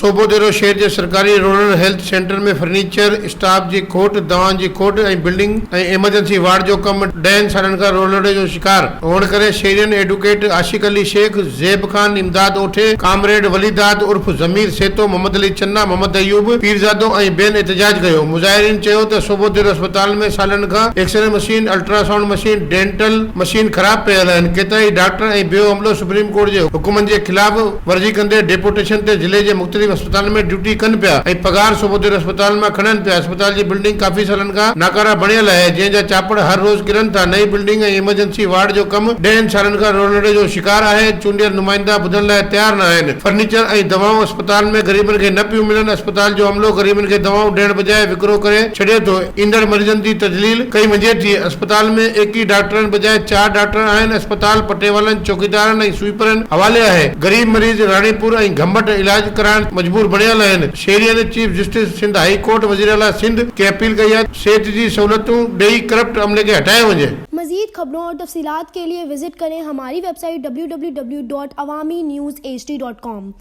सोबोदेरो शहर जे सरकारी rural health centre में फर्नीचर, स्टाफ जी खोट, दवाउनि जी खोट ऐं बिल्डिंग ऐं इमरजेंसी वार्ड जो कम 10 सालनि खां रोलड़े जो शिकार हुअण करे शहरियन एडवोकेट आशिक अली शेख, ज़ेब खान, इमदाद ओठे, कामरेड वलीदाद उर्फ ज़मीर सेतो, मोहम्मद अली चन्ना, मोहम्मद अयूब पीरजादो ऐं ॿियनि एहतजाज कयो। मुज़ाहिरीन चयो त सोबोदेरो अस्पताल में सालनि खां X-ray machine, ultrasound machine, dental machine ख़राब पियल आहिनि। केतिरा ई डॉक्टर ऐं ॿियो अमलो सुप्रीम कोर्ट जे हुकुमनि जे ख़िलाफ़ वर्जी कंदे डेपुटेशन ते जिले जे मुख़्तलिफ़ अस्पताल में ड्यूटी कनि पिया ऐं पगार सोबोदेरो अस्पताल में खणनि पिया। अस्पताल जी बिल्डिंग काफ़ी सालनि खां नाकारा बणियल आहे, जंहिंजा चापड़ हर रोज़ किरनि था। नई बिल्डिंग ऐं इमरजेंसी वार्ड जो कम 10 सालनि खां रोलड़े जो शिकार आहे। चूंडियल नुमाइंदा ॿुधण लाइ तयार न आहिनि। फर्नीचर ऐं दवाऊं अस्पताल में गरीबनि खे न पियूं मिलनि। अस्पताल जो अमलो गरीबनि खे दवाऊं ॾियण बजाए विकिरो करे छॾे थो। ईंदड़ मरीज़नि जी तजलील कई वञे थी। अस्पताल में एक ही डॉक्टरनि बजाए 4 डॉक्टर आहिनि। अस्पताल पटेवालनि, चौकीदारनि ऐं स्वीपरनि हवाले आहे। गरीब मरीज़ राणीपुर ऐं घंबट इलाज कराइण मजबूर बणियल आहिनि। शहरियन chief justice Sindh high court वज़ीर आला सिंध खे अपील कई है सेठ जी सहूलतूं ॾेई करप्ट अमले खे हटाया वञे। मज़ीद खबरों और तफसीलात के लिए विजिट करें हमारी वेबसाइट www.awamiNewsHD.com।